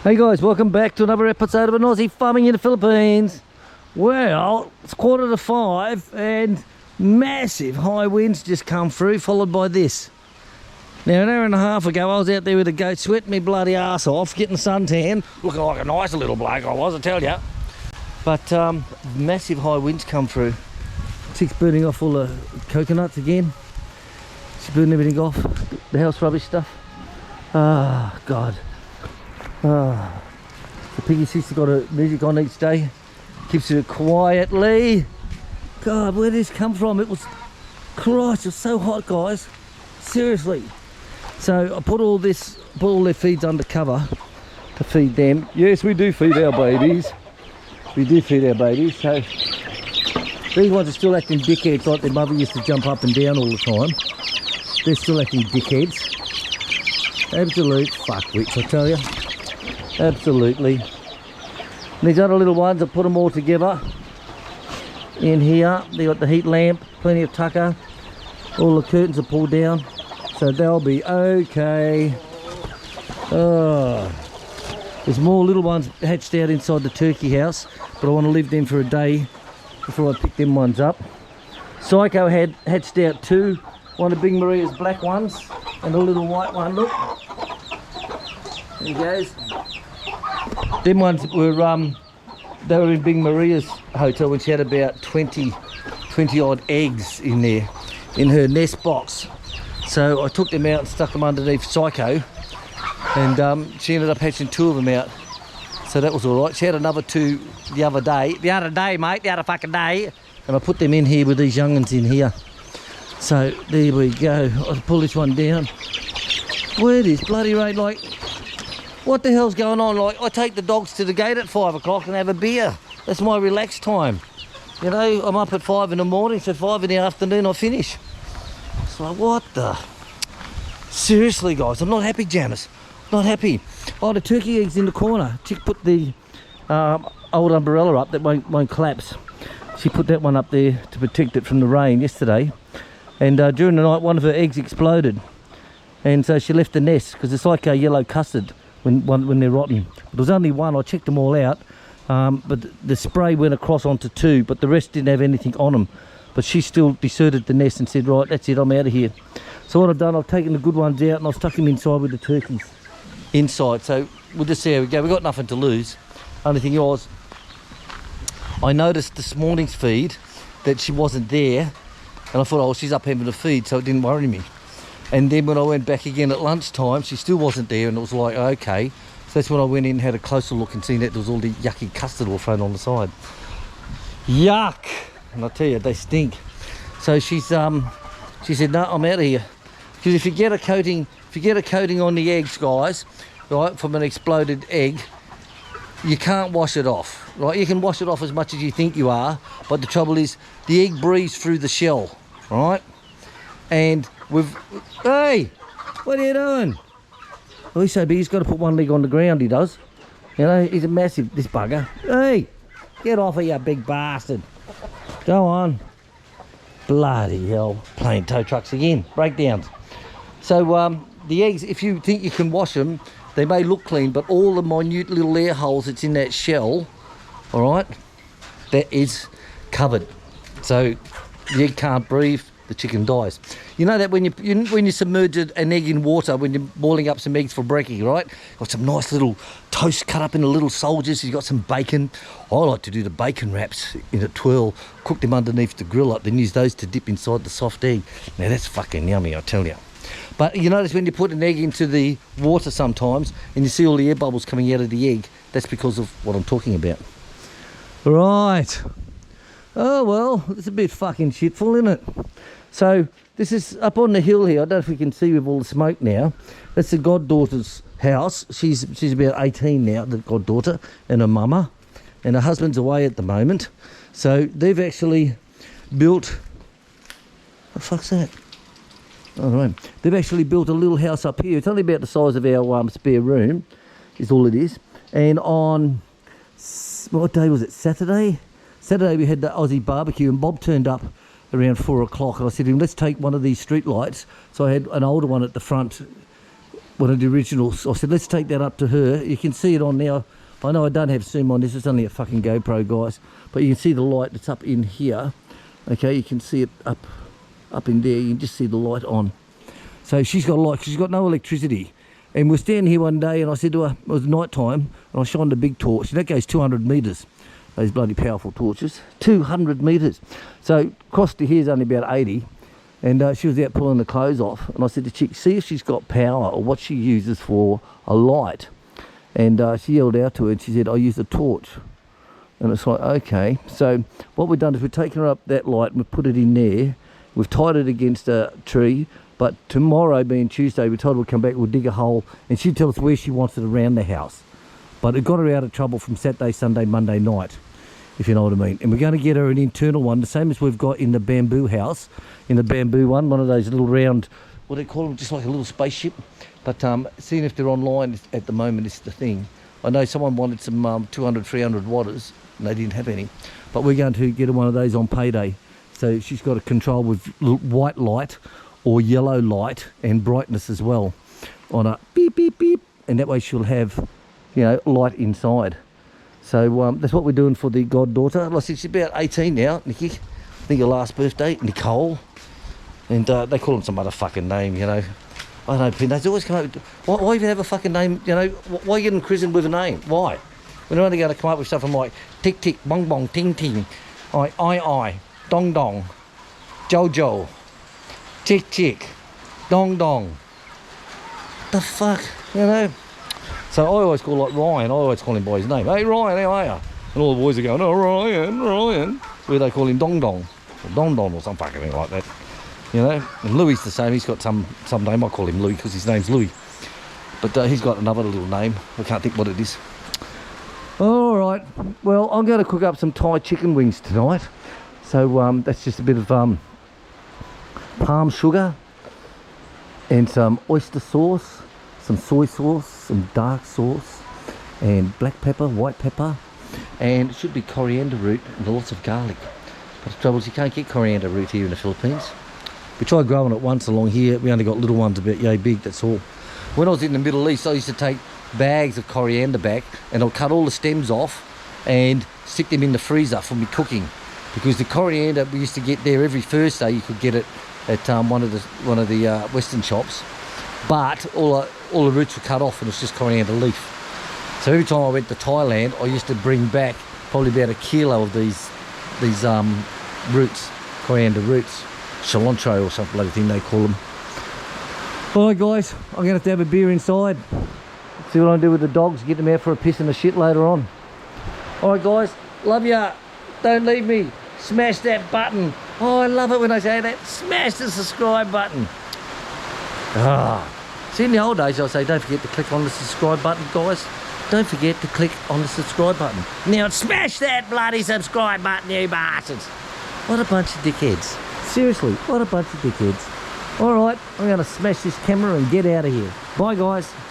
Hey guys, welcome back to another episode of an Aussie farming in the Philippines. Well, it's 4:45 and massive high winds just come through, followed by this. Now an hour and a half ago I was out there with a goat, sweating me bloody ass off, getting suntan, looking like a nice little bloke I was, I tell you. But massive high winds come through. Chick's burning off all the coconuts again. She's burning everything off, the house rubbish stuff. Ah, God. Ah, the piggy sister got her music on each day, keeps it quietly. God, where did this come from? It was, Christ, it was so hot, guys. Seriously. So I put all their feeds under cover to feed them. Yes, we do feed our babies. We do feed our babies. So these ones are still acting dickheads like their mother used to jump up and down all the time. They're still acting dickheads. Absolute fuckwits, I tell you. Absolutely. And these other little ones, I put them all together in here. They got the heat lamp, plenty of tucker. All the curtains are pulled down, so they'll be okay. Oh, there's more little ones hatched out inside the turkey house, but I want to leave them for a day before I pick them ones up. Psycho had hatched out two, one of Big Maria's black ones and a little white one. Look, there he goes. Them ones were they were in Big Maria's hotel when she had about 20 odd eggs in there, in her nest box. So I took them out and stuck them underneath Psycho, and she ended up hatching two of them out. So that was all right. She had another two the other day, mate, the other fucking day, and I put them in here with these young'uns in here. So there we go. I'll pull this one down. Where is bloody rain? Like, what the hell's going on? Like, I take the dogs to the gate at 5 o'clock and have a beer. That's my relaxed time. You know, I'm up at 5 in the morning, so 5 in the afternoon I finish. It's like, what the? Seriously, guys, I'm not happy, Janice. Not happy. Oh, the turkey eggs in the corner. Chick put the old umbrella up that won't collapse. She put that one up there to protect it from the rain yesterday. And during the night, one of her eggs exploded. And so she left the nest, because it's like a yellow custard when they're rotten. But there was only one. I checked them all out, but the spray went across onto two, but the rest didn't have anything on them. But she still deserted the nest and said, right, that's it, I'm out of here. So what I've done, I've taken the good ones out and I've stuck them inside with the turkeys inside. So we'll just see how we go. We've got nothing to lose. Only thing was, I noticed this morning's feed that she wasn't there, and I thought, oh, she's up having a feed, so it didn't worry me. And then when I went back again at lunchtime, she still wasn't there, and it was like, okay. So that's when I went in and had a closer look and seen that there was all the yucky custard all thrown on the side. Yuck! And I tell you, they stink. So she said, no, I'm out of here. Because if you get a coating on the eggs, guys, right, from an exploded egg, you can't wash it off, right? You can wash it off as much as you think you are, but the trouble is the egg breathes through the shell, right? And hey, what are you doing? Well, he's so big, he's got to put one leg on the ground, he does. You know, he's a massive, this bugger. Hey, get off of you, big bastard. Go on. Bloody hell, playing tow trucks again, breakdowns. So the eggs, if you think you can wash them, they may look clean, but all the minute little air holes that's in that shell, all right, that is covered. So the egg can't breathe, the chicken dies. You know that when you submerge an egg in water, when you're boiling up some eggs for brekkie, right? Got some nice little toast cut up into little soldiers. You've got some bacon. I like to do the bacon wraps in a twirl, cook them underneath the grill up, then use those to dip inside the soft egg. Now that's fucking yummy, I tell you. But you notice when you put an egg into the water sometimes and you see all the air bubbles coming out of the egg, that's because of what I'm talking about. Right. Oh well, it's a bit fucking shitful, isn't it? So this is up on the hill here. I don't know if we can see with all the smoke now. That's the goddaughter's house. She's about 18 now, the goddaughter, and her mama, and her husband's away at the moment. So they've actually built, what the fuck's that? Oh, no. They've actually built a little house up here. It's only about the size of our spare room, is all it is. And on, what day was it, Saturday? Saturday we had the Aussie barbecue, and Bob turned up around 4 o'clock, and I said to him, let's take one of these street lights. So I had an older one at the front one of the originals. I said, let's take that up to her. You can see it on now. I know I don't have zoom on this. It's only a fucking GoPro, guys. But you can see the light that's up in here. Okay, you can see it up in there. You can just see the light on. So she's got a light. She's got no electricity. And we're standing here one day, and I said to her, it was night time, and I shined a big torch. And that goes 200 metres. Those bloody powerful torches. 200 metres. So across to here is only about 80. And she was out pulling the clothes off. And I said to the chick, see if she's got power or what she uses for a light. And she yelled out to her and she said, I use a torch. And it's like, okay. So what we've done is we've taken her up that light and we've put it in there. We've tied it against a tree. But tomorrow, being Tuesday, we told her we'll come back, we'll dig a hole. And she'd tell us where she wants it around the house. But it got her out of trouble from Saturday, Sunday, Monday night, if you know what I mean. And we're going to get her an internal one, the same as we've got in the bamboo house. In the bamboo one of those little round, what do they call them, just like a little spaceship. But seeing if they're online at the moment is the thing. I know someone wanted some 200, 300 watters, and they didn't have any. But we're going to get her one of those on payday. So she's got a control with white light or yellow light and brightness as well on a beep, beep, beep. And that way she'll have, you know, light inside. So that's what we're doing for the goddaughter. Like I said, she's about 18 now, Nikki. I think her last birthday, Nicole. And they call them some other fucking name, you know. I don't know, Pin, they always come up with, why even have a fucking name, you know? Why get them christened with a name? Why? We're only going to come up with stuff from like tick tick, bong bong, ting ting, I, dong dong, Jojo, tick tick, dong dong. The fuck, you know? So I always call like Ryan, I always call him by his name. Hey Ryan, how are you? And all the boys are going, oh Ryan. Where they call him Dong Dong, or Don Don or some fucking thing like that. You know, and Louis the same. He's got some name. I call him Louis because his name's Louis. But he's got another little name. I can't think what it is. All right. Well, I'm going to cook up some Thai chicken wings tonight. So that's just a bit of palm sugar and some oyster sauce, some soy sauce, some dark sauce, and black pepper, white pepper, and it should be coriander root and lots of garlic. But the trouble is you can't get coriander root here in the Philippines. We tried growing it once along here. We only got little ones about yay big, that's all. When I was in the Middle East, I used to take bags of coriander back and I'll cut all the stems off and stick them in the freezer for me cooking. Because the coriander we used to get there every Thursday, you could get it at one of the Western shops. But all the roots were cut off and it's just coriander leaf. So every time I went to Thailand, I used to bring back probably about 1 kilo of these roots, coriander roots. Cilantro or some bloody thing they call them. Alright guys, I'm going to have a beer inside. See what I do with the dogs, get them out for a piss and a shit later on. Alright guys, love ya. Don't leave me. Smash that button. Oh, I love it when I say that. Smash the subscribe button. See, in the old days I'll say don't forget to click on the subscribe button, guys. Don't forget to click on the subscribe button. Now smash that bloody subscribe button, you bastards. What a bunch of dickheads. Seriously, what a bunch of dickheads. Alright, I'm going to smash this camera and get out of here. Bye guys.